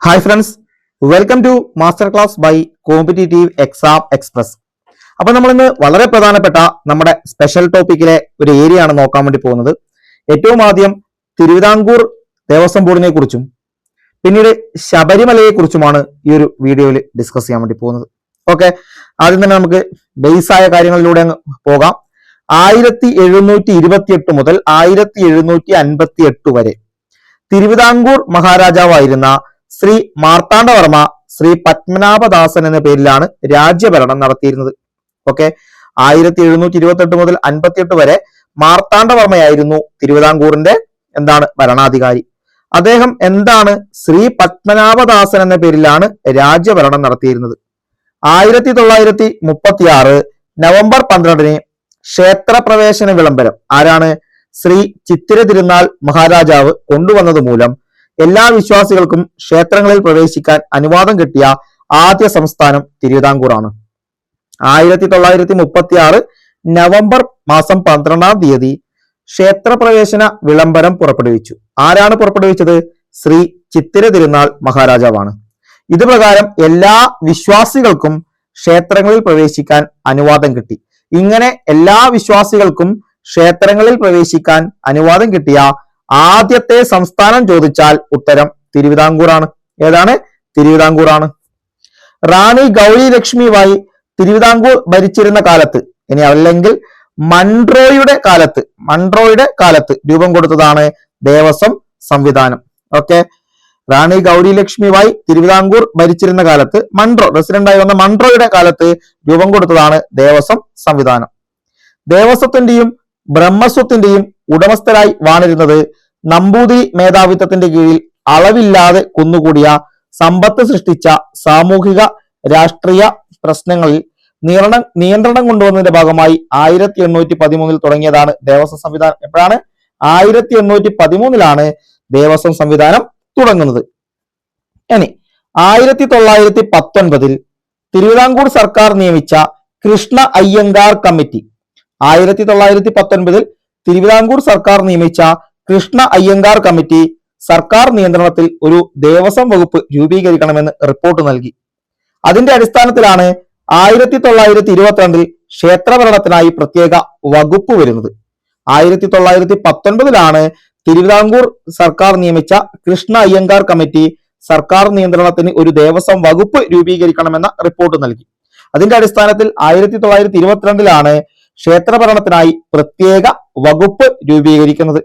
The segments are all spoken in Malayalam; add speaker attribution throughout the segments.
Speaker 1: Hi friends, welcome to master class by competitive exam express. അപ്പൊ നമ്മൾ ഇന്ന് വളരെ പ്രധാനപ്പെട്ട നമ്മുടെ സ്പെഷ്യൽ ടോപ്പിക്കിലെ ഒരു ഏരിയ ആണ് നോക്കാൻ വേണ്ടി പോകുന്നത്. ഏറ്റവും ആദ്യം തിരുവിതാംകൂർ ദേവസ്വം ബോർഡിനെ കുറിച്ചും പിന്നീട് ശബരിമലയെ കുറിച്ചുമാണ് ഈ ഒരു വീഡിയോയിൽ ഡിസ്കസ് ചെയ്യാൻ വേണ്ടി പോകുന്നത്. ഓക്കെ, ആദ്യം തന്നെ നമുക്ക് ബേസ് ആയ കാര്യങ്ങളിലൂടെ പോകാം. 1728 മുതൽ 1758 വരെ തിരുവിതാംകൂർ മഹാരാജാവായിരുന്ന ശ്രീ മാർത്താണ്ഡവർമ്മ ശ്രീ പത്മനാഭദാസൻ എന്ന പേരിലാണ് രാജ്യഭരണം നടത്തിയിരുന്നത്. ഓക്കെ, 1728 മുതൽ 58 വരെ മാർത്താണ്ഡവർമ്മയായിരുന്നു തിരുവിതാംകൂറിന്റെ ഭരണാധികാരി. അദ്ദേഹം ശ്രീ പത്മനാഭദാസൻ എന്ന പേരിലാണ് രാജ്യഭരണം നടത്തിയിരുന്നത്. 1936 നവംബർ 12 ക്ഷേത്രപ്രവേശന വിളംബരം ശ്രീ ചിത്തിര തിരുനാൾ മഹാരാജാവ് കൊണ്ടുവന്നത് മൂലം എല്ലാ വിശ്വാസികൾക്കും ക്ഷേത്രങ്ങളിൽ പ്രവേശിക്കാൻ അനുവാദം കിട്ടിയ ആദ്യ സംസ്ഥാനം തിരുവിതാംകൂറാണ്. 1936 നവംബർ 12 ക്ഷേത്രപ്രവേശന വിളംബരം പുറപ്പെടുവിച്ചു. ആരാണ് പുറപ്പെടുവിച്ചത്? ശ്രീ ചിത്തിര തിരുനാൾ മഹാരാജാവാണ്. ഇത് പ്രകാരം എല്ലാ വിശ്വാസികൾക്കും ക്ഷേത്രങ്ങളിൽ പ്രവേശിക്കാൻ അനുവാദം കിട്ടി. ഇങ്ങനെ എല്ലാ വിശ്വാസികൾക്കും ക്ഷേത്രങ്ങളിൽ പ്രവേശിക്കാൻ അനുവാദം കിട്ടിയ ആദ്യത്തെ സംസ്ഥാനം ചോദിച്ചാൽ ഉത്തരം തിരുവിതാംകൂറാണ്. ഏതാണ്? തിരുവിതാംകൂറാണ്. റാണി ഗൗരി ലക്ഷ്മിബായി തിരുവിതാംകൂർ ഭരിച്ചിരുന്ന കാലത്ത്, ഇനി അല്ലെങ്കിൽ മൺട്രോയുടെ കാലത്ത് രൂപം കൊടുത്തതാണ് ദേവസ്വം സംവിധാനം. ഓക്കെ, റാണി ഗൗരി ലക്ഷ്മിബായി തിരുവിതാംകൂർ ഭരിച്ചിരുന്ന കാലത്ത് റെസിഡന്റായി വന്ന മൺട്രോയുടെ കാലത്ത് രൂപം കൊടുത്തതാണ് ദേവസ്വം സംവിധാനം. ദേവസ്വത്തിന്റെയും ബ്രഹ്മസ്വത്തിന്റെയും ഉടമസ്ഥരായി വാണിരുന്നത് നമ്പൂതിരി മേധാവിത്വത്തിന്റെ കീഴിൽ അളവില്ലാതെ കുന്നുകൂടിയ സമ്പത്ത് സൃഷ്ടിച്ച സാമൂഹിക രാഷ്ട്രീയ പ്രശ്നങ്ങളിൽ നിയന്ത്രണം കൊണ്ടുവന്നതിന്റെ ഭാഗമായി 1813 തുടങ്ങിയതാണ് ദേവസ്വം സംവിധാനം. എപ്പോഴാണ്? 1813 ദേവസ്വം സംവിധാനം തുടങ്ങുന്നത്. ഇനി 1919 തിരുവിതാംകൂർ സർക്കാർ നിയമിച്ച കൃഷ്ണ അയ്യങ്കാർ കമ്മിറ്റി 1919 തിരുവിതാംകൂർ സർക്കാർ നിയമിച്ച കൃഷ്ണ അയ്യങ്കാർ കമ്മിറ്റി സർക്കാർ നിയന്ത്രണത്തിൽ ഒരു ദേവസ്വം വകുപ്പ് രൂപീകരിക്കണമെന്ന് റിപ്പോർട്ട് നൽകി. അതിന്റെ അടിസ്ഥാനത്തിലാണ് 1922 ക്ഷേത്രഭരണത്തിനായി പ്രത്യേക വകുപ്പ് വരുന്നത്. 1919 തിരുവിതാംകൂർ സർക്കാർ നിയമിച്ച കൃഷ്ണ അയ്യങ്കാർ കമ്മിറ്റി സർക്കാർ നിയന്ത്രണത്തിന് ഒരു ദേവസ്വം വകുപ്പ് രൂപീകരിക്കണമെന്ന റിപ്പോർട്ട് നൽകി. അതിന്റെ അടിസ്ഥാനത്തിൽ 1922 ക്ഷേത്രഭരണത്തിനായി പ്രത്യേക വകുപ്പ് രൂപീകരിക്കുന്നത്.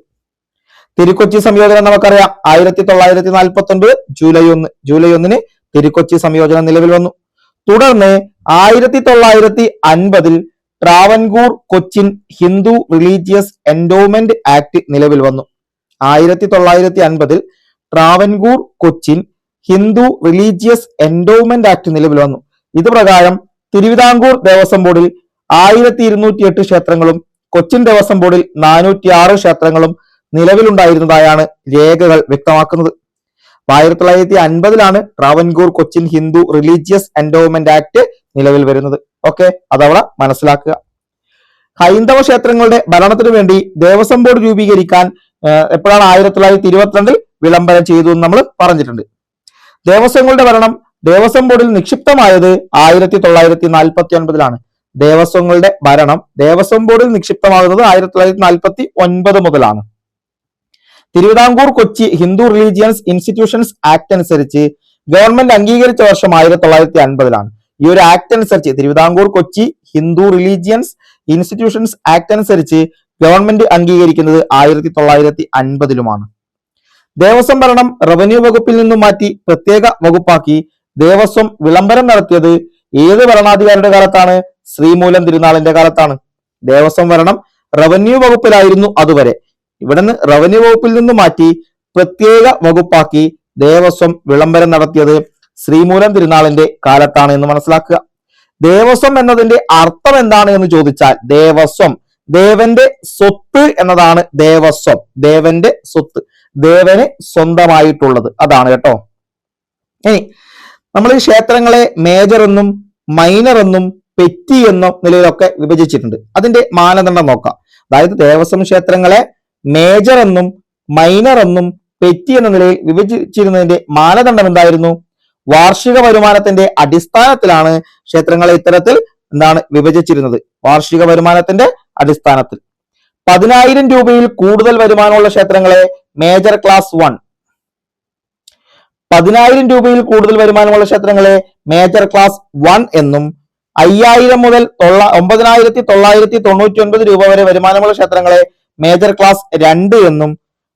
Speaker 1: തിരുക്കൊച്ചി സംയോജനം നമുക്കറിയാം. 1949 ജൂലൈ 1 തിരുക്കൊച്ചി സംയോജനം നിലവിൽ വന്നു. തുടർന്ന് 1950 Travancore Cochin Hindu religious endowment act നിലവിൽ വന്നു. 1950 Travancore Cochin Hindu religious endowment act നിലവിൽ വന്നു. ഇത് പ്രകാരം തിരുവിതാംകൂർ ദേവസ്വം ബോർഡിൽ 1208 ക്ഷേത്രങ്ങളും കൊച്ചിൻ ദേവസ്വം ബോർഡിൽ 406 ക്ഷേത്രങ്ങളും നിലവിലുണ്ടായിരുന്നതായാണ് രേഖകൾ വ്യക്തമാക്കുന്നത്. 1950 Travancore Cochin Hindu religious endowment act നിലവിൽ വരുന്നത്. ഓക്കെ, അതവിടെ മനസ്സിലാക്കുക. ഹൈന്ദവ ക്ഷേത്രങ്ങളുടെ ഭരണത്തിനു വേണ്ടി ദേവസ്വം ബോർഡ് രൂപീകരിക്കാൻ എപ്പോഴാണ്? 1922 വിളംബരം ചെയ്തു എന്ന് നമ്മൾ പറഞ്ഞിട്ടുണ്ട്. ദേവസ്വങ്ങളുടെ ഭരണം ദേവസ്വം ബോർഡിൽ നിക്ഷിപ്തമായത് 1949 ദേവസ്വങ്ങളുടെ ഭരണം ദേവസ്വം ബോർഡിൽ നിക്ഷിപ്തമാകുന്നത് 1949 മുതലാണ്. Thiruvithamkoor Kochi Hindu religions institutions act അനുസരിച്ച് ഗവൺമെന്റ് അംഗീകരിച്ച വർഷം 1950 ഈ ഒരു ആക്ട് അനുസരിച്ച് Thiruvithamkoor Kochi Hindu religions institutions act അനുസരിച്ച് ഗവൺമെന്റ് അംഗീകരിക്കുന്നത് 1950 ദേവസ്വം ഭരണം റവന്യൂ വകുപ്പിൽ നിന്നും മാറ്റി പ്രത്യേക വകുപ്പാക്കി ദേവസ്വം വിളംബരം നടത്തിയത് ഏത് ഭരണാധികാരിയുടെ കാലത്താണ്? ശ്രീമൂലം തിരുനാളിന്റെ കാലത്താണ്. ദേവസ്വം ഭരണം റവന്യൂ വകുപ്പിലായിരുന്നു അതുവരെ. ഇവിടുന്ന് റവന്യൂ വകുപ്പിൽ നിന്ന് മാറ്റി പ്രത്യേക വകുപ്പാക്കി ദേവസ്വം വിളംബരം നടത്തിയത് ശ്രീമൂലം തിരുനാളിന്റെ കാലത്താണ് എന്ന് മനസ്സിലാക്കുക. ദേവസ്വം എന്നതിന്റെ അർത്ഥം എന്താണ് എന്ന് ചോദിച്ചാൽ ദേവസ്വം ദേവന്റെ സ്വത്ത് എന്നതാണ് ദേവസ്വം. ദേവന്റെ സ്വത്ത്, ദേവന് സ്വന്തമായിട്ടുള്ളത്, അതാണ് കേട്ടോ. ഇനി നമ്മൾ ഈ ക്ഷേത്രങ്ങളെ മേജർ എന്നും മൈനർ എന്നും പെറ്റി എന്നും നിലയിലൊക്കെ വിഭജിച്ചിട്ടുണ്ട്. അതിന്റെ മാനദണ്ഡം നോക്കാം. അതായത് ദേവസ്വം ക്ഷേത്രങ്ങളെ മേജർ എന്നും മൈനർ എന്നും പെറ്റി എന്ന നിലയിൽ വിഭജിച്ചിരുന്നതിന്റെ മാനദണ്ഡം എന്തായിരുന്നു? വാർഷിക വരുമാനത്തിന്റെ അടിസ്ഥാനത്തിലാണ് ക്ഷേത്രങ്ങളെ ഇത്തരത്തിൽ വിഭജിച്ചിരുന്നത്. വാർഷിക വരുമാനത്തിന്റെ അടിസ്ഥാനത്തിൽ. 10,000 രൂപയിൽ കൂടുതൽ വരുമാനമുള്ള ക്ഷേത്രങ്ങളെ മേജർ ക്ലാസ് 1, 10,000 രൂപയിൽ കൂടുതൽ വരുമാനമുള്ള ക്ഷേത്രങ്ങളെ മേജർ ക്ലാസ് 1 എന്നും 5,000 മുതൽ 9,999 രൂപ വരെ വരുമാനമുള്ള ക്ഷേത്രങ്ങളെ മേജർ ക്ലാസ് 2 എന്നും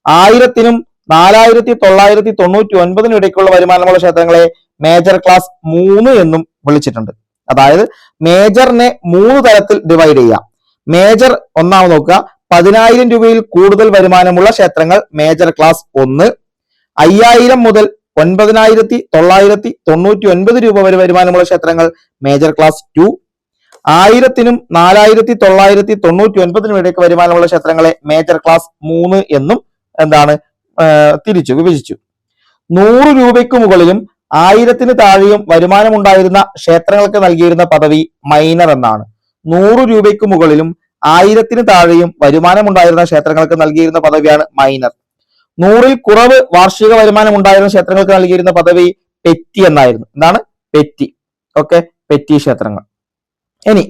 Speaker 1: 1,000-നും 4,999 ഇടയ്ക്കുള്ള വരുമാനമുള്ള ക്ഷേത്രങ്ങളെ മേജർ ക്ലാസ് 3 എന്നും വിളിച്ചിട്ടുണ്ട്. അതായത് മേജറിനെ 3 തരത്തിൽ ഡിവൈഡ് ചെയ്യാം. മേജർ ഒന്നാമത് നോക്കുക, 10,000 രൂപയിൽ കൂടുതൽ വരുമാനമുള്ള ക്ഷേത്രങ്ങൾ മേജർ ക്ലാസ് 1, 5,000 മുതൽ 9,999 രൂപ വരെ വരുമാനമുള്ള ക്ഷേത്രങ്ങൾ മേജർ ക്ലാസ് 2, 1,000-നും 4,999 ഇടയ്ക്ക് വരുമാനമുള്ള ക്ഷേത്രങ്ങളെ മേജർ ക്ലാസ് 3 എന്നും തിരിച്ചു വിഭജിച്ചു. 100 രൂപയ്ക്ക് മുകളിലും 1,000-ന് താഴെയും വരുമാനമുണ്ടായിരുന്ന ക്ഷേത്രങ്ങൾക്ക് നൽകിയിരുന്ന പദവി മൈനർ എന്നാണ്. 100 രൂപയ്ക്ക് മുകളിലും 1,000-ന് താഴെയും വരുമാനമുണ്ടായിരുന്ന ക്ഷേത്രങ്ങൾക്ക് നൽകിയിരുന്ന പദവിയാണ് മൈനർ. 100-ൽ കുറവ് വാർഷിക വരുമാനം ഉണ്ടായിരുന്ന ക്ഷേത്രങ്ങൾക്ക് നൽകിയിരുന്ന പദവി പെറ്റി എന്നായിരുന്നു. പെറ്റി. പെറ്റി ക്ഷേത്രങ്ങൾ. ഇനി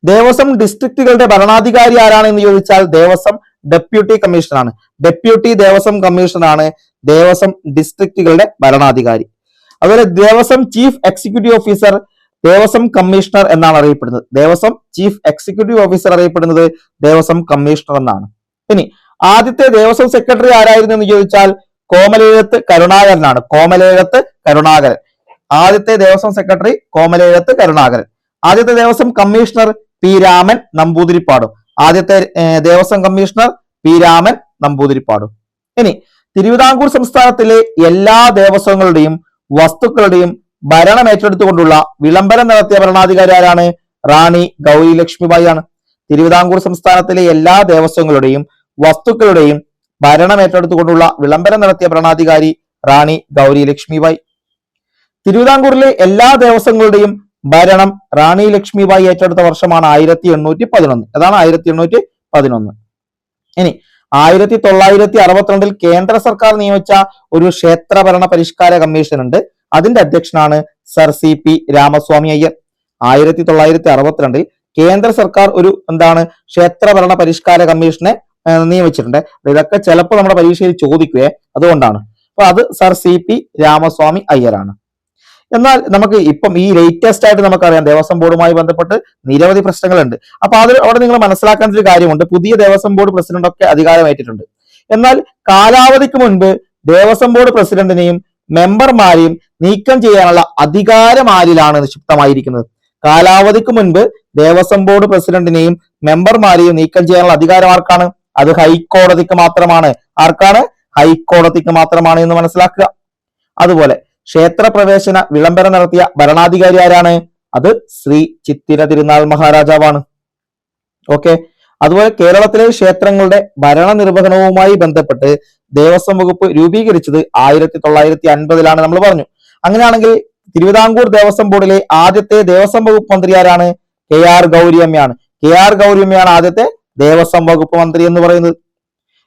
Speaker 1: ദേവസ്വം ഡിസ്ട്രിക്റ്റുകളുടെ ഭരണാധികാരി ആരാണ് എന്ന് ചോദിച്ചാൽ ദേവസ്വം ഡെപ്യൂട്ടി കമ്മീഷണറാണ്. ഡെപ്യൂട്ടി ദേവസ്വം കമ്മീഷണറാണ് ദേവസ്വം ഡിസ്ട്രിക്റ്റുകളുടെ ഭരണാധികാരി. അതുപോലെ Devaswom chief executive officer Devaswom commissioner എന്നാണ് അറിയപ്പെടുന്നത്. ദേവസ്വം ചീഫ് എക്സിക്യൂട്ടീവ് ഓഫീസർ അറിയപ്പെടുന്നത് ദേവസ്വം കമ്മീഷണർ എന്നാണ്. ഇനി ആദ്യത്തെ ദേവസ്വം സെക്രട്ടറി ആരായിരുന്നു എന്ന് ചോദിച്ചാൽ കോമലേഴത്ത് കരുണാകരനാണ്. കോമലേഴത്ത് കരുണാകരൻ. ആദ്യത്തെ ദേവസ്വം സെക്രട്ടറി കോമലേഴത്ത് കരുണാകരൻ. ആദ്യത്തെ ദേവസ്വം കമ്മീഷണർ പി രാമൻ നമ്പൂതിരിപ്പാടും. ആദ്യത്തെ ദേവസ്വം കമ്മീഷണർ പി രാമൻ നമ്പൂതിരിപ്പാടും. ഇനി തിരുവിതാംകൂർ സംസ്ഥാനത്തിലെ എല്ലാ ദേവസ്വങ്ങളുടെയും വസ്തുക്കളുടെയും ഭരണം ഏറ്റെടുത്തുകൊണ്ടുള്ള വിളംബരം നടത്തിയ ഭരണാധികാരി ആരാണ്? റാണി ഗൗരി ലക്ഷ്മിബായി ആണ്. തിരുവിതാംകൂർ സംസ്ഥാനത്തിലെ എല്ലാ ദേവസ്വങ്ങളുടെയും വസ്തുക്കളുടെയും ഭരണം ഏറ്റെടുത്തുകൊണ്ടുള്ള വിളംബരം നടത്തിയ ഭരണാധികാരി റാണി ഗൗരി ലക്ഷ്മിബായി. തിരുവിതാംകൂറിലെ എല്ലാ ദേവസ്വങ്ങളുടെയും ഭരണം റാണി ലക്ഷ്മിബായി ഏറ്റെടുത്ത വർഷമാണ് 1811. അതാണ് 1811. ഇനി 1962 കേന്ദ്ര സർക്കാർ നിയമിച്ച ഒരു ക്ഷേത്രഭരണ പരിഷ്കാര കമ്മീഷൻ ഉണ്ട്. അതിന്റെ അധ്യക്ഷനാണ് സർ CP രാമസ്വാമി അയ്യർ. 1962 കേന്ദ്ര സർക്കാർ ഒരു ക്ഷേത്രഭരണ പരിഷ്കാര കമ്മീഷനെ നിയമിച്ചിട്ടുണ്ട്. ഇതൊക്കെ ചിലപ്പോൾ നമ്മുടെ പരീക്ഷയിൽ ചോദിക്കുകയെ, അതുകൊണ്ടാണ്. അപ്പൊ അത് സർ CP രാമസ്വാമി അയ്യരാണ്. എന്നാൽ നമുക്ക് ഇപ്പം ഈ ലേറ്റസ്റ്റ് ആയിട്ട് നമുക്കറിയാം ദേവസ്വം ബോർഡുമായി ബന്ധപ്പെട്ട് നിരവധി പ്രശ്നങ്ങളുണ്ട്. അപ്പൊ അവിടെ നിങ്ങൾ മനസ്സിലാക്കേണ്ട ഒരു കാര്യമുണ്ട്, പുതിയ ദേവസ്വം ബോർഡ് പ്രസിഡന്റ് ഒക്കെ അധികാരമേറ്റിട്ടുണ്ട്. എന്നാൽ കാലാവധിക്ക് മുൻപ് ദേവസ്വം ബോർഡ് പ്രസിഡന്റിനെയും മെമ്പർമാരെയും നീക്കം ചെയ്യാനുള്ള അധികാരം ആരിലാണ് നിക്ഷിപ്തമായിരിക്കുന്നത്? കാലാവധിക്ക് മുൻപ് ദേവസ്വം ബോർഡ് പ്രസിഡന്റിനെയും മെമ്പർമാരെയും നീക്കം ചെയ്യാനുള്ള അധികാരം ആർക്കാണ്? അത് ഹൈക്കോടതിക്ക് മാത്രമാണ്. ആർക്കാണ്? ഹൈക്കോടതിക്ക് മാത്രമാണ് എന്ന് മനസ്സിലാക്കുക. അതുപോലെ ക്ഷേത്രപ്രവേശന വിളംബരം നടത്തിയ ഭരണാധികാരി ആരാണ്? അത് ശ്രീ ചിത്തിര തിരുനാൾ മഹാരാജാവാണ്. അതുപോലെ കേരളത്തിലെ ക്ഷേത്രങ്ങളുടെ ഭരണ നിർവഹണവുമായി ബന്ധപ്പെട്ട് ദേവസ്വം വകുപ്പ് രൂപീകരിച്ചത് 1950 നമ്മൾ പറഞ്ഞു. അങ്ങനെയാണെങ്കിൽ തിരുവിതാംകൂർ ദേവസ്വം ബോർഡിലെ ആദ്യത്തെ ദേവസ്വം വകുപ്പ് മന്ത്രി ആരാണ്? KR ഗൗരിയമ്മയാണ്. KR ഗൗരിയമ്മയാണ് ആദ്യത്തെ ദേവസ്വം വകുപ്പ് മന്ത്രി എന്ന് പറയുന്നത്.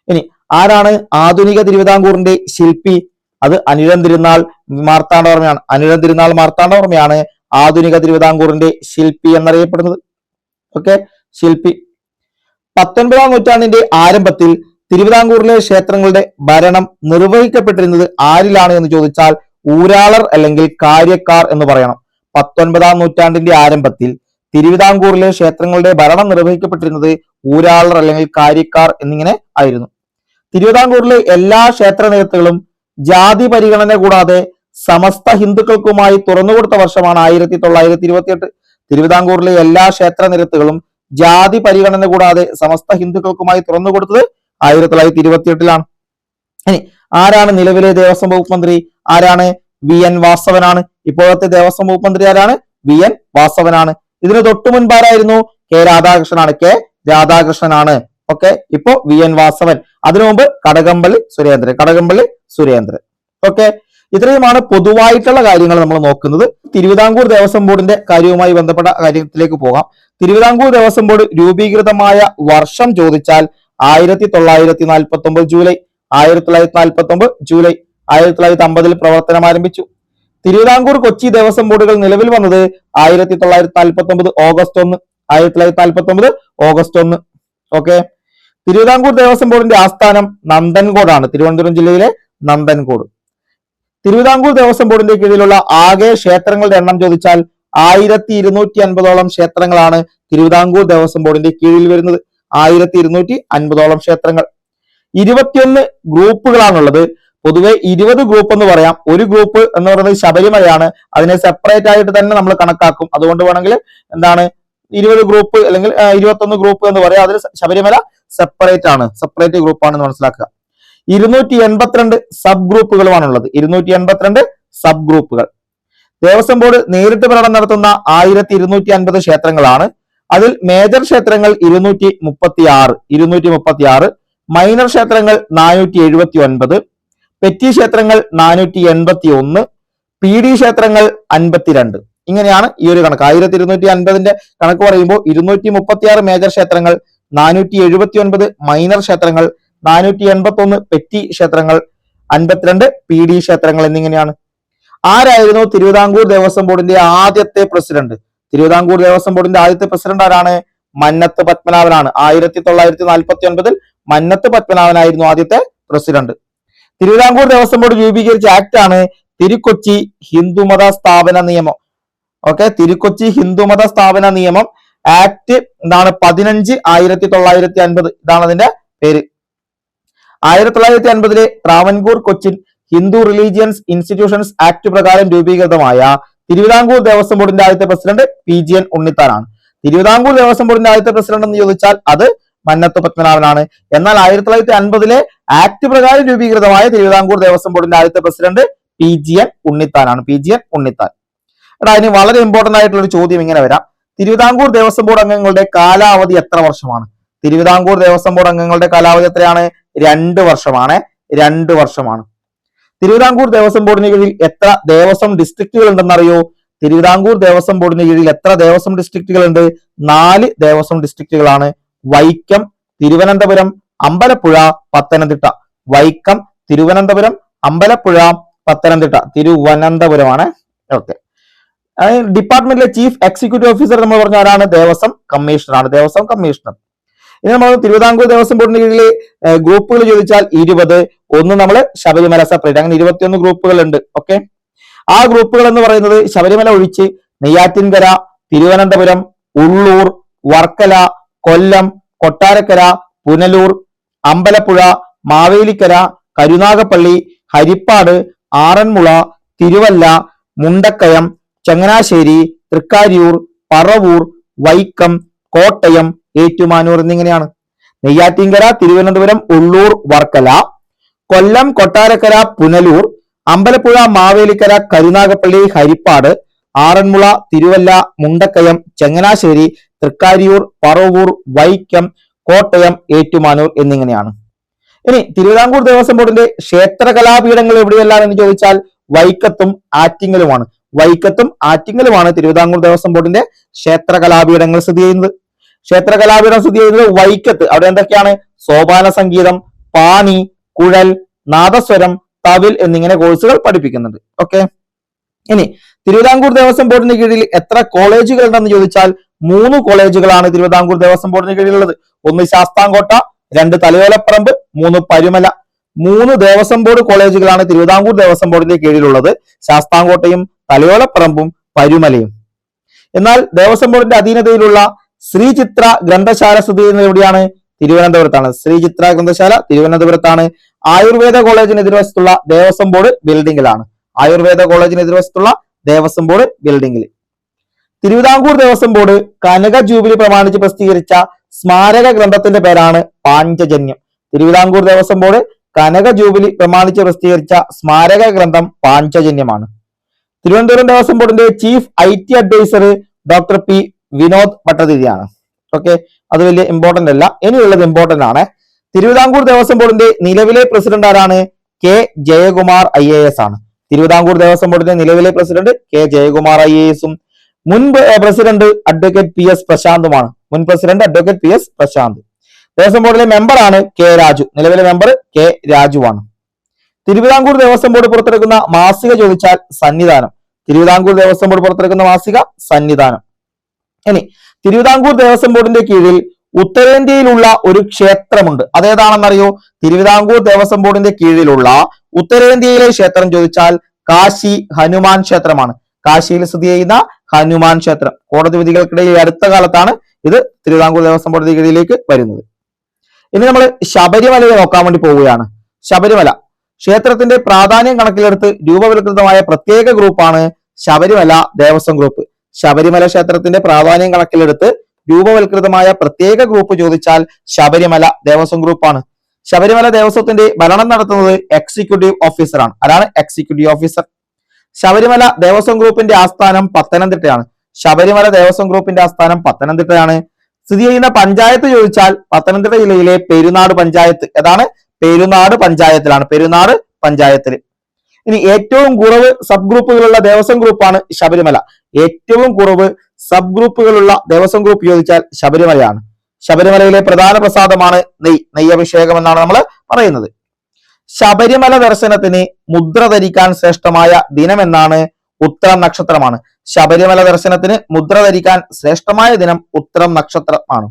Speaker 1: ഇനി ആരാണ് ആധുനിക തിരുവിതാംകൂറിന്റെ ശില്പി? അത് അനിഴം തിരുനാൾ മാർത്താണ്ഡവർമ്മയാണ്. അനിഴം തിരുനാൾ മാർത്താണ്ഡവർമ്മയാണ് ആധുനിക തിരുവിതാംകൂറിന്റെ ശില്പി എന്നറിയപ്പെടുന്നത്. ശില്പി. 19-ാം നൂറ്റാണ്ടിന്റെ ആരംഭത്തിൽ തിരുവിതാംകൂറിലെ ക്ഷേത്രങ്ങളുടെ ഭരണം നിർവഹിക്കപ്പെട്ടിരുന്നത് ആരിലാണ് എന്ന് ചോദിച്ചാൽ ഊരാളർ അല്ലെങ്കിൽ കാര്യക്കാർ എന്ന് പറയണം. 19-ാം നൂറ്റാണ്ടിന്റെ ആരംഭത്തിൽ തിരുവിതാംകൂറിലെ ക്ഷേത്രങ്ങളുടെ ഭരണം നിർവഹിക്കപ്പെട്ടിരുന്നത് ഊരാളർ അല്ലെങ്കിൽ കാര്യക്കാർ എന്നിങ്ങനെ ആയിരുന്നു. തിരുവിതാംകൂറിലെ എല്ലാ ക്ഷേത്ര നിരത്തുകളും ജാതി പരിഗണന കൂടാതെ സമസ്ത ഹിന്ദുക്കൾക്കുമായി തുറന്നുകൊടുത്ത വർഷമാണ് 1928. തിരുവിതാംകൂറിലെ എല്ലാ ക്ഷേത്ര നിരത്തുകളും ജാതി പരിഗണന കൂടാതെ സമസ്ത ഹിന്ദുക്കൾക്കുമായി തുറന്നുകൊടുത്തത് 1928. ഇനി ആരാണ് നിലവിലെ ദേവസ്വം വകുപ്പ് മന്ത്രി? ആരാണ്? VN വാസവനാണ്. ഇപ്പോഴത്തെ ദേവസ്വം വകുപ്പ് മന്ത്രി ആരാണ്? VN വാസവനാണ്. ഇതിന് തൊട്ടു മുൻപാരായിരുന്നു? K രാധാകൃഷ്ണനാണ്. K രാധാകൃഷ്ണനാണ്. ഇപ്പോ VN വാസവൻ. അതിനു മുമ്പ് കടകംപള്ളി സുരേന്ദ്രൻ. ഇത്രയുമാണ് പൊതുവായിട്ടുള്ള കാര്യങ്ങൾ നമ്മൾ നോക്കുന്നത്. തിരുവിതാംകൂർ ദേവസ്വം ബോർഡിന്റെ കാര്യവുമായി ബന്ധപ്പെട്ട കാര്യത്തിലേക്ക് പോകാം. തിരുവിതാംകൂർ ദേവസ്വം ബോർഡ് രൂപീകൃതമായ വർഷം ചോദിച്ചാൽ 1949 ജൂലൈ. 1949 ജൂലൈ. 1950 പ്രവർത്തനം ആരംഭിച്ചു. തിരുവിതാംകൂർ കൊച്ചി ദേവസ്വം ബോർഡുകൾ നിലവിൽ വന്നത് 1949 August 1. 1949 August 1. Okay. Thiruvithamkoor Devaswom ബോർഡിന്റെ ആസ്ഥാനം നന്ദൻകോടാണ്, തിരുവനന്തപുരം ജില്ലയിലെ നന്ദൻകോട്. തിരുവിതാംകൂർ ദേവസ്വം ബോർഡിന്റെ കീഴിലുള്ള ആകെ ക്ഷേത്രങ്ങളുടെ എണ്ണം ചോദിച്ചാൽ 1250ഓളം ക്ഷേത്രങ്ങളാണ് തിരുവിതാംകൂർ ദേവസ്വം ബോർഡിന്റെ കീഴിൽ വരുന്നത്. 1250ഓളം ക്ഷേത്രങ്ങൾ. 21 ഗ്രൂപ്പുകളാണുള്ളത്. പൊതുവെ 20 ഗ്രൂപ്പ് എന്ന് പറയാം. ഒരു ഗ്രൂപ്പ് എന്ന് പറയുന്നത് ശബരിമലയാണ്, അതിനെ സെപ്പറേറ്റ് ആയിട്ട് തന്നെ നമ്മൾ കണക്കാക്കും. അതുകൊണ്ട് വേണമെങ്കിൽ എന്താണ് 20 ഗ്രൂപ്പ് അല്ലെങ്കിൽ 21 ഗ്രൂപ്പ് എന്ന് പറയാം. അതിൽ ശബരിമല സെപ്പറേറ്റ് ആണ്, സെപ്പറേറ്റ് ഗ്രൂപ്പ് ആണെന്ന് മനസ്സിലാക്കുക. 282 സബ് ഗ്രൂപ്പുകളുമാണുള്ളത്. 282 സബ് ഗ്രൂപ്പുകൾ. ദേവസ്വം ബോർഡ് നേരിട്ട് ഭരണം നടത്തുന്ന 1250 ക്ഷേത്രങ്ങളാണ്. അതിൽ മേജർ ക്ഷേത്രങ്ങൾ 236, മൈനർ ക്ഷേത്രങ്ങൾ 479, പെറ്റി ക്ഷേത്രങ്ങൾ 481, PD ക്ഷേത്രങ്ങൾ 52. ഇങ്ങനെയാണ് ഈ ഒരു കണക്ക്. 1250ന്റെ കണക്ക് പറയുമ്പോൾ 236 മേജർ ക്ഷേത്രങ്ങൾ, 479 മൈനർ ക്ഷേത്രങ്ങൾ, 481 പെറ്റി ക്ഷേത്രങ്ങൾ, 52 PD ക്ഷേത്രങ്ങൾ എന്നിങ്ങനെയാണ്. ആരായിരുന്നു തിരുവിതാംകൂർ ദേവസ്വം ബോർഡിന്റെ ആദ്യത്തെ പ്രസിഡന്റ്? തിരുവിതാംകൂർ ദേവസ്വം ബോർഡിന്റെ ആദ്യത്തെ പ്രസിഡന്റ് ആരാണ്? മന്നത്ത് പത്മനാഭനാണ്. 1949 മന്നത്ത് പത്മനാഭനായിരുന്നു ആദ്യത്തെ പ്രസിഡന്റ്. തിരുവിതാംകൂർ ദേവസ്വം ബോർഡ് രൂപീകരിച്ച ആക്ട് ആണ് തിരുക്കൊച്ചി ഹിന്ദുമത സ്ഥാപന നിയമം. ഓക്കെ, തിരുക്കൊച്ചി ഹിന്ദുമത സ്ഥാപന നിയമം ആക്ട് എന്താണ്? 15/1950. ഇതാണ് അതിന്റെ പേര്. 1950 Travancore Cochin Hindu religions institutions act പ്രകാരം രൂപീകൃതമായ തിരുവിതാംകൂർ ദേവസ്വം ബോർഡിന്റെ ആദ്യത്തെ പ്രസിഡന്റ് PGN ഉണ്ണിത്താനാണ്. തിരുവിതാംകൂർ ദേവസ്വം ബോർഡിന്റെ ആദ്യത്തെ പ്രസിഡന്റ് എന്ന് ചോദിച്ചാൽ അത് മന്നത്ത് പത്മനാഭനാണ്. എന്നാൽ 1950 ആക്ട് പ്രകാരം രൂപീകൃതമായ തിരുവിതാംകൂർ ദേവസ്വം ബോർഡിന്റെ ആദ്യത്തെ പ്രസിഡന്റ് PGN ഉണ്ണിത്താനാണ്. PGN ഉണ്ണിത്താൻ. എടാ, ഇനി വളരെ ഇമ്പോർട്ടന്റ് ആയിട്ടുള്ള ഒരു ചോദ്യം ഇങ്ങനെ വരാം. തിരുവിതാംകൂർ ദേവസ്വം ബോർഡ് അംഗങ്ങളുടെ കാലാവധി എത്ര വർഷമാണ്? തിരുവിതാംകൂർ ദേവസ്വം ബോർഡ് അംഗങ്ങളുടെ കാലാവധി എത്രയാണ്? 2 വർഷമാണ്. 2 വർഷമാണ്. തിരുവിതാംകൂർ ദേവസ്വം ബോർഡിന് കീഴിൽ എത്ര ദേവസ്വം ഡിസ്ട്രിക്റ്റുകൾ ഉണ്ടെന്നറിയോ? തിരുവിതാംകൂർ ദേവസ്വം ബോർഡിന് കീഴിൽ എത്ര ദേവസ്വം ഡിസ്ട്രിക്റ്റുകൾ ഉണ്ട്? 4 ദേവസ്വം ഡിസ്ട്രിക്റ്റുകളാണ്. വൈക്കം, തിരുവനന്തപുരം, അമ്പലപ്പുഴ, പത്തനംതിട്ട. വൈക്കം, തിരുവനന്തപുരം, അമ്പലപ്പുഴ, പത്തനംതിട്ട. തിരുവനന്തപുരമാണ്. ഓക്കെ. ഡിപ്പാർട്ട്മെന്റിലെ ചീഫ് എക്സിക്യൂട്ടീവ് ഓഫീസർ നമ്മൾ പറഞ്ഞ ആരാണ്? ദേവസ്വം കമ്മീഷണറാണ്. ദേവസ്വം കമ്മീഷണർ. ഇനി നമ്മൾ തിരുവിതാംകൂർ ദേവസ്വം ബോർഡിന് കീഴിലെ ഗ്രൂപ്പുകൾ ചോദിച്ചാൽ 20. ഒന്ന് നമ്മൾ ശബരിമല സെപ്പറേറ്റ്, അങ്ങനെ 21 ഗ്രൂപ്പുകൾ ഉണ്ട്. ഓക്കെ. ആ ഗ്രൂപ്പുകൾ എന്ന് പറയുന്നത് ശബരിമല ഒഴിച്ച് നെയ്യാറ്റിൻകര, തിരുവനന്തപുരം, ഉള്ളൂർ, വർക്കല, കൊല്ലം, കൊട്ടാരക്കര, പുനലൂർ, അമ്പലപ്പുഴ, മാവേലിക്കര, കരുനാഗപ്പള്ളി, ഹരിപ്പാട്, ആറന്മുള, തിരുവല്ല, മുണ്ടക്കയം, ചങ്ങനാശ്ശേരി, തൃക്കാരിയൂർ, പറവൂർ, വൈക്കം, കോട്ടയം, ഏറ്റുമാനൂർ എന്നിങ്ങനെയാണ്. നെയ്യാറ്റിൻകര, തിരുവനന്തപുരം, ഉള്ളൂർ, വർക്കല, കൊല്ലം, കൊട്ടാരക്കര, പുനലൂർ, അമ്പലപ്പുഴ, മാവേലിക്കര, കരുനാഗപ്പള്ളി, ഹരിപ്പാട്, ആറന്മുള, തിരുവല്ല, മുണ്ടക്കയം, ചങ്ങനാശ്ശേരി, തൃക്കാരിയൂർ, പറവൂർ, വൈക്കം, കോട്ടയം, ഏറ്റുമാനൂർ എന്നിങ്ങനെയാണ്. ഇനി തിരുവിതാംകൂർ ദേവസ്വം ബോർഡിന്റെ ക്ഷേത്ര കലാപീഠങ്ങൾ എവിടെയെല്ലാം എന്ന് ചോദിച്ചാൽ വൈക്കത്തും ആറ്റിങ്ങലുമാണ്. വൈക്കത്തും ആറ്റിങ്ങലുമാണ് തിരുവിതാംകൂർ ദേവസ്വം ബോർഡിന്റെ ക്ഷേത്ര കലാപീഠങ്ങൾ സ്ഥിതി ചെയ്യുന്നത്. ക്ഷേത്ര കലാപീഠം സ്ഥിതി ചെയ്യുന്നത് വൈക്കത്ത്. അവിടെ എന്തൊക്കെയാണ്? സോപാന സംഗീതം, പാണി, കുഴൽ, നാദസ്വരം, തവിൽ എന്നിങ്ങനെ കോഴ്സുകൾ പഠിപ്പിക്കുന്നുണ്ട്. ഓക്കെ. ഇനി തിരുവിതാംകൂർ ദേവസ്വം ബോർഡിന് കീഴിൽ എത്ര കോളേജുകൾ ഉണ്ടെന്ന് ചോദിച്ചാൽ 3 കോളേജുകളാണ് തിരുവിതാംകൂർ ദേവസ്വം ബോർഡിന് കീഴിലുള്ളത്. 1 ശാസ്താംകോട്ട, 2 തലയോലപ്പറമ്പ്, 3 പരുമല. 3 ദേവസ്വം ബോർഡ് കോളേജുകളാണ് തിരുവിതാംകൂർ ദേവസ്വം ബോർഡിന്റെ കീഴിലുള്ളത്. ശാസ്താംകോട്ടയും തലയോലപ്പറമ്പും പരുമലയും. എന്നാൽ ദേവസ്വം ബോർഡിന്റെ അധീനതയിലുള്ള ശ്രീചിത്ര ഗ്രന്ഥശാല സ്ഥിതി ചെയ്യുന്നത് എവിടെയാണ്? തിരുവനന്തപുരത്താണ്. ശ്രീചിത്ര ഗ്രന്ഥശാല തിരുവനന്തപുരത്താണ്. ആയുർവേദ കോളേജിന് എതിർവശത്തുള്ള ദേവസ്വം ബോർഡ് ബിൽഡിംഗിലാണ്. ആയുർവേദ കോളേജിന് എതിർവശത്തുള്ള ദേവസ്വം ബോർഡ് ബിൽഡിംഗിൽ. തിരുവിതാംകൂർ ദേവസ്വം ബോർഡ് കനക ജൂബിലി പ്രമാണിച്ച് പ്രസിദ്ധീകരിച്ച സ്മാരക ഗ്രന്ഥത്തിന്റെ പേരാണ് പാഞ്ചജന്യം. തിരുവിതാംകൂർ ദേവസ്വം ബോർഡ് കനക ജൂബിലി പ്രമാണിച്ച് പ്രസിദ്ധീകരിച്ച സ്മാരക ഗ്രന്ഥം പാഞ്ചജന്യമാണ്. തിരുവനന്തപുരം ദേവസ്വം ബോർഡിന്റെ chief IT adviser doctor P Vinod ഭട്ടതിരിയാണ്. ഓക്കെ, അത് വലിയ ഇമ്പോർട്ടന്റ് അല്ല. ഇനിയുള്ളത് ഇമ്പോർട്ടന്റ് ആണ്. തിരുവിതാംകൂർ ദേവസ്വം ബോർഡിന്റെ നിലവിലെ പ്രസിഡന്റ് ആരാണ്? K ജയകുമാർ IAS ആണ്. തിരുവിതാംകൂർ ദേവസ്വം ബോർഡിന്റെ നിലവിലെ പ്രസിഡന്റ് K ജയകുമാർ IASഉം മുൻ പ്രസിഡന്റ് അഡ്വക്കേറ്റ് PS പ്രശാന്തുമാണ്. മുൻ president advocate PS Prashanth. Devaswom ബോർഡിലെ മെമ്പറാണ് കെ രാജു. നിലവിലെ മെമ്പർ കെ രാജുവാണ്. തിരുവിതാംകൂർ ദേവസ്വം ബോർഡ് പുറത്തിറക്കുന്ന മാസിക ചോദിച്ചാൽ സന്നിധാനം. തിരുവിതാംകൂർ ദേവസ്വം ബോർഡ് പുറത്തിറക്കുന്ന മാസിക സന്നിധാനം. ഇനി തിരുവിതാംകൂർ ദേവസ്വം ബോർഡിന്റെ കീഴിൽ ഉത്തരേന്ത്യയിലുള്ള ഒരു ക്ഷേത്രമുണ്ട്. അതേതാണെന്നറിയോ? തിരുവിതാംകൂർ ദേവസ്വം ബോർഡിന്റെ കീഴിലുള്ള ഉത്തരേന്ത്യയിലെ ക്ഷേത്രം ചോദിച്ചാൽ കാശി ഹനുമാൻ ക്ഷേത്രമാണ്. കാശിയിൽ സ്ഥിതി ചെയ്യുന്ന ഹനുമാൻ ക്ഷേത്രം. കോടതി വിധികൾക്കിടയിൽ അടുത്ത കാലത്താണ് ഇത് തിരുവിതാംകൂർ ദേവസ്വം ബോർഡിന്റെ കീഴിലേക്ക് വരുന്നത്. ഇനി നമ്മൾ ശബരിമലയെ നോക്കാൻ വേണ്ടി പോവുകയാണ്. ശബരിമല ക്ഷേത്രത്തിന്റെ പ്രാധാന്യം കണക്കിലെടുത്ത് രൂപവൽകൃതമായ പ്രത്യേക ഗ്രൂപ്പാണ് ശബരിമല ദേവസ്വം ഗ്രൂപ്പ്. ശബരിമല ക്ഷേത്രത്തിന്റെ പ്രാധാന്യം കണക്കിലെടുത്ത് രൂപവൽകൃതമായ പ്രത്യേക ഗ്രൂപ്പ് ചോദിച്ചാൽ ശബരിമല ദേവസ്വം ഗ്രൂപ്പാണ്. ശബരിമല ദേവസ്വത്തിന്റെ ഭരണം നടത്തുന്നത് എക്സിക്യൂട്ടീവ് ഓഫീസറാണ്. ആരാണ് എക്സിക്യൂട്ടീവ് ഓഫീസർ? ശബരിമല ദേവസ്വം ഗ്രൂപ്പിന്റെ ആസ്ഥാനം പത്തനംതിട്ടയാണ്. ശബരിമല ദേവസ്വം ഗ്രൂപ്പിന്റെ ആസ്ഥാനം പത്തനംതിട്ടയാണ്. സ്ഥിതി ചെയ്യുന്ന പഞ്ചായത്ത് ചോദിച്ചാൽ പത്തനംതിട്ട ജില്ലയിലെ പെരുന്നാട് പഞ്ചായത്ത്. ഏതാണ്? പെരുന്നാട് പഞ്ചായത്തിലാണ്. പെരുന്നാട് പഞ്ചായത്തിൽ. ഇനി ഏറ്റവും കുറവ് സബ് ഗ്രൂപ്പുകളുള്ള ദേവസ്വം ഗ്രൂപ്പാണ് ശബരിമല. ഏറ്റവും കുറവ് സബ് ഗ്രൂപ്പുകളുള്ള ദേവസ്വം ഗ്രൂപ്പ് ചോദിച്ചാൽ ശബരിമലയാണ്. ശബരിമലയിലെ പ്രധാന പ്രസാദമാണ് നെയ്യഭിഷേകം എന്നാണ് നമ്മൾ പറയുന്നത്. ശബരിമല ദർശനത്തിന് മുദ്ര ധരിക്കാൻ ശ്രേഷ്ഠമായ ദിനം എന്നാണ്? ഉത്രം നക്ഷത്രമാണ്. ശബരിമല ദർശനത്തിന് മുദ്ര ധരിക്കാൻ ശ്രേഷ്ഠമായ ദിനം ഉത്രം നക്ഷത്രമാണ്.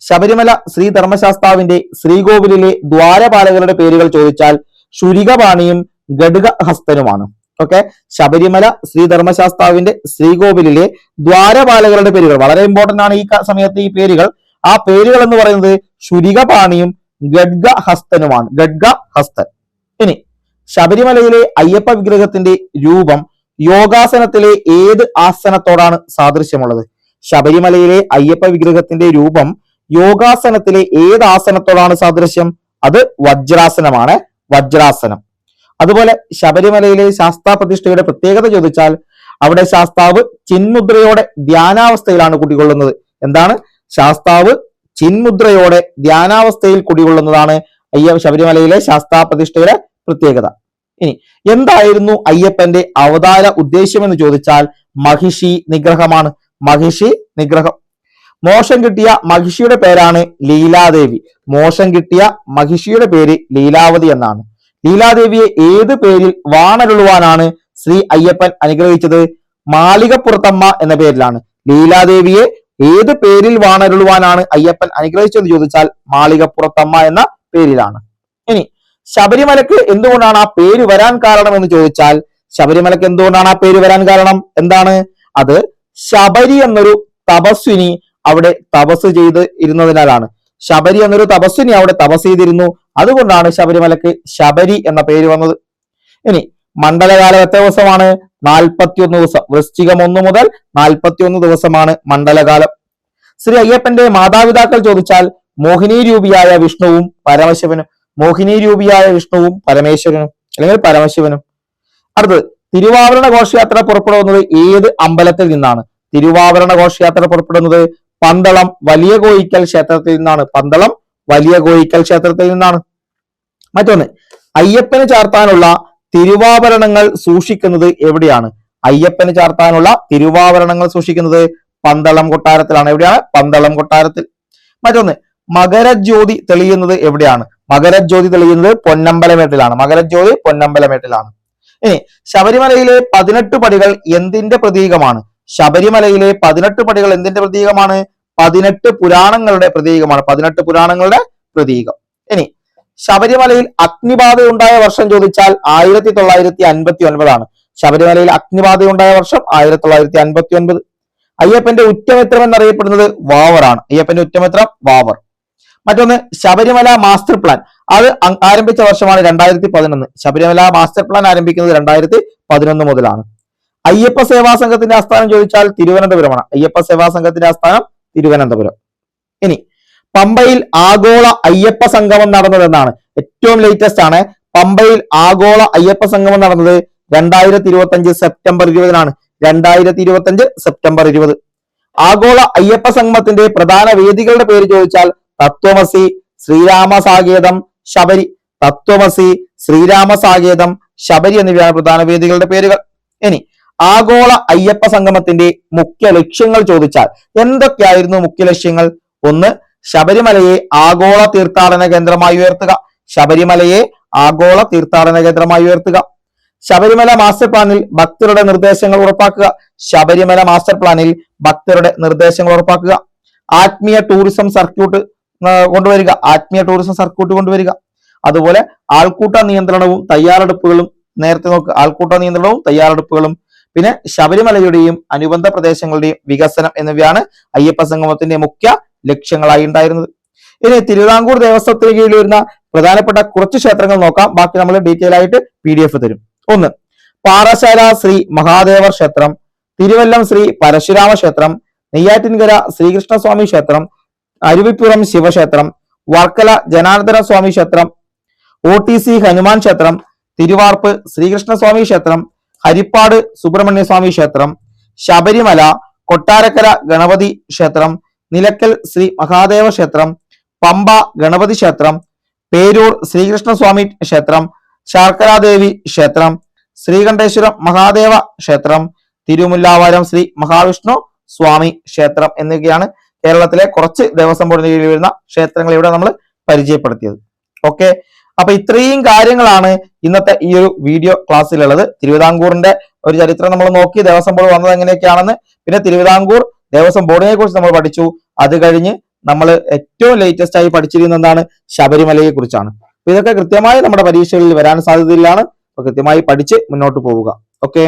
Speaker 1: ശബരിമല ശ്രീ ധർമ്മശാസ്താവിന്റെ ശ്രീകോവിലിലെ ദ്വാരപാലകരുടെ പേരുകൾ ചോദിച്ചാൽ ശുരികപാണിയും ഖഡ്ഗഹസ്തനുമാണ്. ഓക്കെ, ശബരിമല ശ്രീ ധർമ്മശാസ്താവിന്റെ ശ്രീകോവിലിലെ ദ്വാരപാലകരുടെ പേരുകൾ വളരെ ഇമ്പോർട്ടന്റ് ആണ് ഈ സമയത്ത്. ഈ പേരുകൾ, ആ പേരുകൾ എന്ന് പറയുന്നത് ശുരികപാണിയും ഖഡ്ഗഹസ്തനുമാണ്. ഖഡ്ഗഹസ്തൻ. ഇനി ശബരിമലയിലെ അയ്യപ്പ വിഗ്രഹത്തിന്റെ രൂപം യോഗാസനത്തിലെ ഏത് ആസനത്തോടാണ് സാദൃശ്യമുള്ളത്? ശബരിമലയിലെ അയ്യപ്പ വിഗ്രഹത്തിന്റെ രൂപം യോഗാസനത്തിലെ ഏത് ആസനത്തോടാണ് സാദൃശ്യം? അത് വജ്രാസനമാണ്. വജ്രാസനം. അതുപോലെ ശബരിമലയിലെ ശാസ്താ പ്രതിഷ്ഠയുടെ പ്രത്യേകത ചോദിച്ചാൽ അവിടെ ശാസ്താവ് ചിന്മുദ്രയോടെ ധ്യാനാവസ്ഥയിലാണ് കുടികൊള്ളുന്നത്. എന്താണ്? ശാസ്താവ് ചിന്മുദ്രയോടെ ധ്യാനാവസ്ഥയിൽ കുടികൊള്ളുന്നതാണ് ശബരിമലയിലെ ശാസ്താ പ്രതിഷ്ഠയുടെ പ്രത്യേകത. ഇനി എന്തായിരുന്നു അയ്യപ്പന്റെ അവതാര ഉദ്ദേശ്യം എന്ന് ചോദിച്ചാൽ മഹിഷി നിഗ്രഹമാണ്. മഹിഷി നിഗ്രഹം. മോക്ഷം കിട്ടിയ മഹിഷിയുടെ പേരാണ് ലീലാദേവി. മോക്ഷം കിട്ടിയ മഹിഷിയുടെ പേര് ലീലാവതി എന്നാണ്. ലീലാദേവിയെ ഏത് പേരിൽ വാണരുളുവാനാണ് ശ്രീ അയ്യപ്പൻ അനുഗ്രഹിച്ചത്? മാളികപ്പുറത്തമ്മ എന്ന പേരിലാണ്. ലീലാദേവിയെ ഏത് പേരിൽ വാണരുളുവാനാണ് അയ്യപ്പൻ അനുഗ്രഹിച്ചതെന്ന് ചോദിച്ചാൽ മാളികപ്പുറത്തമ്മ എന്ന പേരിലാണ്. ഇനി ശബരിമലക്ക് എന്തുകൊണ്ടാണ് ആ പേര് വരാൻ കാരണം എന്ന് ചോദിച്ചാൽ ശബരിമലക്ക് എന്തുകൊണ്ടാണ് ആ പേര് വരാൻ കാരണം? എന്താണ് അത്? ശബരി എന്നൊരു തപസ്വിനി അവിടെ തപസ് ചെയ്ത് ഇരുന്നതിനാലാണ്. ശബരി എന്നൊരു തപസ്വിനി അവിടെ തപസ് ചെയ്തിരുന്നു. അതുകൊണ്ടാണ് ശബരിമലക്ക് ശബരി എന്ന പേര് വന്നത്. ഇനി മണ്ഡലകാലം എത്ര ദിവസമാണ്? 41 ദിവസം. വൃശ്ചികം 1 മുതൽ 41 ദിവസമാണ് മണ്ഡലകാലം. ശ്രീ അയ്യപ്പന്റെ മാതാപിതാക്കൾ ചോദിച്ചാൽ മോഹിനി രൂപിയായ വിഷ്ണുവും പരമശിവനും. മോഹിനി രൂപിയായ വിഷ്ണുവും പരമേശ്വരനും അല്ലെങ്കിൽ പരമശിവനും. അടുത്തത്, തിരുവാഭരണ ഘോഷയാത്ര പുറപ്പെടുന്നത് ഏത് അമ്പലത്തിൽ നിന്നാണ്? തിരുവാഭരണ ഘോഷയാത്ര പുറപ്പെടുന്നത് പന്തളം വലിയ കോയിക്കൽ ക്ഷേത്രത്തിൽ നിന്നാണ്. പന്തളം വലിയ കോയിക്കൽ ക്ഷേത്രത്തിൽ നിന്നാണ്. മറ്റൊന്ന്, അയ്യപ്പന് ചാർത്താനുള്ള തിരുവാഭരണങ്ങൾ സൂക്ഷിക്കുന്നത് എവിടെയാണ്? അയ്യപ്പന് ചാർത്താനുള്ള തിരുവാഭരണങ്ങൾ സൂക്ഷിക്കുന്നത് പന്തളം കൊട്ടാരത്തിലാണ്. എവിടെയാണ്? പന്തളം കൊട്ടാരത്തിൽ. മറ്റൊന്ന്, മകരജ്യോതി തെളിയുന്നത് എവിടെയാണ്? മകരജ്യോതി തെളിയുന്നത് പൊന്നമ്പലമേട്ടിലാണ്. മകരജ്യോതി പൊന്നമ്പലമേട്ടിലാണ്. ഇനി ശബരിമലയിലെ 18 പടികൾ എന്തിന്റെ പ്രതീകമാണ്? ശബരിമലയിലെ 18 പടികൾ എന്തിന്റെ പ്രതീകമാണ്? 18 പുരാണങ്ങളുടെ പ്രതീകമാണ്. 18 പുരാണങ്ങളുടെ പ്രതീകം. ഇനി ശബരിമലയിൽ അഗ്നിബാധ ഉണ്ടായ വർഷം ചോദിച്ചാൽ 1959 ശബരിമലയിൽ അഗ്നിബാധ ഉണ്ടായ വർഷം 1959. അയ്യപ്പന്റെ ഉറ്റമിത്രം എന്നറിയപ്പെടുന്നത് വാവറാണ്. അയ്യപ്പന്റെ ഉറ്റമിത്രം വാവർ. മറ്റൊന്ന്, ശബരിമല മാസ്റ്റർ പ്ലാൻ അത് ആരംഭിച്ച വർഷമാണ് 2011. ശബരിമല മാസ്റ്റർ പ്ലാൻ ആരംഭിക്കുന്നത് 2011 മുതലാണ്. അയ്യപ്പ സേവാ സംഘത്തിന്റെ ആസ്ഥാനം ചോദിച്ചാൽ തിരുവനന്തപുരമാണ്. അയ്യപ്പ സേവാ സംഘത്തിന്റെ ആസ്ഥാനം തിരുവനന്തപുരം. ഇനി പമ്പയിൽ ആഗോള അയ്യപ്പ സംഗമം നടന്നതെന്നാണ്. ഏറ്റവും ലേറ്റസ്റ്റ് ആണ്. പമ്പയിൽ ആഗോള അയ്യപ്പ സംഗമം നടന്നത് 2025 സെപ്റ്റംബർ 20 2025 സെപ്റ്റംബർ 20. ആഗോള അയ്യപ്പ സംഗമത്തിന്റെ പ്രധാന വേദികളുടെ പേര് ചോദിച്ചാൽ തത്വമസി, ശ്രീരാമസാകേതം, ശബരി. തത്വമസി, ശ്രീരാമസാകേതം, ശബരി എന്നിവയാണ് പ്രധാന വേദികളുടെ പേരുകൾ. ഇനി ആഗോള അയ്യപ്പ സംഗമത്തിന്റെ മുഖ്യ ലക്ഷ്യങ്ങൾ ചോദിച്ചാൽ എന്തൊക്കെയായിരുന്നു മുഖ്യ ലക്ഷ്യങ്ങൾ? ഒന്ന്, ശബരിമലയെ ആഗോള തീർത്ഥാടന കേന്ദ്രമായി ഉയർത്തുക. ശബരിമലയെ ആഗോള തീർത്ഥാടന കേന്ദ്രമായി ഉയർത്തുക. ശബരിമല മാസ്റ്റർ പ്ലാനിൽ ഭക്തരുടെ നിർദ്ദേശങ്ങൾ ഉറപ്പാക്കുക. ശബരിമല മാസ്റ്റർ പ്ലാനിൽ ഭക്തരുടെ നിർദ്ദേശങ്ങൾ ഉറപ്പാക്കുക. ആത്മീയ ടൂറിസം സർക്യൂട്ട് കൊണ്ടുവരിക. ആത്മീയ ടൂറിസം സർക്യൂട്ട് കൊണ്ടുവരിക. അതുപോലെ ആൾക്കൂട്ട നിയന്ത്രണവും തയ്യാറെടുപ്പുകളും നേരത്തെ നോക്കുക. ആൾക്കൂട്ട നിയന്ത്രണവും തയ്യാറെടുപ്പുകളും പിന്നെ ശബരിമലയുടെയും അനുബന്ധ പ്രദേശങ്ങളുടെയും വികസനം എന്നിവയാണ് അയ്യപ്പ സംഗമത്തിന്റെ മുഖ്യ ലക്ഷ്യങ്ങളായി ഉണ്ടായിരുന്നത്. ഇനി തിരുവിതാംകൂർ ദേവസ്വത്തിന് കീഴിൽ വരുന്ന പ്രധാനപ്പെട്ട കുറച്ച് ക്ഷേത്രങ്ങൾ നോക്കാം. ബാക്കി നമ്മൾ ഡീറ്റെയിൽ ആയിട്ട് PDF തരും. 1. പാറശാല ശ്രീ മഹാദേവർ ക്ഷേത്രം, തിരുവല്ലം ശ്രീ പരശുരാമ ക്ഷേത്രം, നെയ്യാറ്റിൻകര ശ്രീകൃഷ്ണസ്വാമി ക്ഷേത്രം, അരുവിപ്പുറം ശിവക്ഷേത്രം, വർക്കല ജനാർദ്ദന സ്വാമി ക്ഷേത്രം, OTC ഹനുമാൻ ക്ഷേത്രം, തിരുവാർപ്പ് ശ്രീകൃഷ്ണസ്വാമി ക്ഷേത്രം, ഹരിപ്പാട് സുബ്രഹ്മണ്യ സ്വാമി ക്ഷേത്രം, ശബരിമല കൊട്ടാരക്കര ഗണപതി ക്ഷേത്രം, നിലക്കൽ ശ്രീ മഹാദേവ ക്ഷേത്രം, പമ്പ ഗണപതി ക്ഷേത്രം, പേരൂർ ശ്രീകൃഷ്ണസ്വാമി ക്ഷേത്രം, ശാർക്കരാദേവി ക്ഷേത്രം, ശ്രീകണ്ഠേശ്വരം മഹാദേവ ക്ഷേത്രം, തിരുമുല്ലാവാരം ശ്രീ മഹാവിഷ്ണു സ്വാമി ക്ഷേത്രം എന്നിവയാണ് കേരളത്തിലെ കുറച്ച് ദേവസ്വം ബോർഡിന് കീഴിൽ വരുന്ന ക്ഷേത്രങ്ങൾ ഇവിടെ നമ്മൾ പരിചയപ്പെടുത്തിയത്. ഓക്കെ, അപ്പൊ ഇത്രയും കാര്യങ്ങളാണ് ഇന്നത്തെ ഈ ഒരു വീഡിയോ ക്ലാസ്സിലുള്ളത്. തിരുവിതാംകൂറിന്റെ ഒരു ചരിത്രം നമ്മൾ നോക്കി, ദേവസ്വം ബോർഡ് വന്നത് എങ്ങനെയൊക്കെയാണെന്ന്, പിന്നെ തിരുവിതാംകൂർ ദേവസ്വം ബോർഡിനെ കുറിച്ച് നമ്മൾ പഠിച്ചു. അത് കഴിഞ്ഞ് നമ്മൾ ഏറ്റവും ലേറ്റസ്റ്റ് ആയി പഠിച്ചിരുന്ന എന്താണ്, ശബരിമലയെ കുറിച്ചാണ്. അപ്പൊ ഇതൊക്കെ കൃത്യമായി നമ്മുടെ പരീക്ഷകളിൽ വരാൻ സാധ്യതയില്ലാണ്. അപ്പൊ കൃത്യമായി പഠിച്ച് മുന്നോട്ട് പോവുക. ഓക്കെ.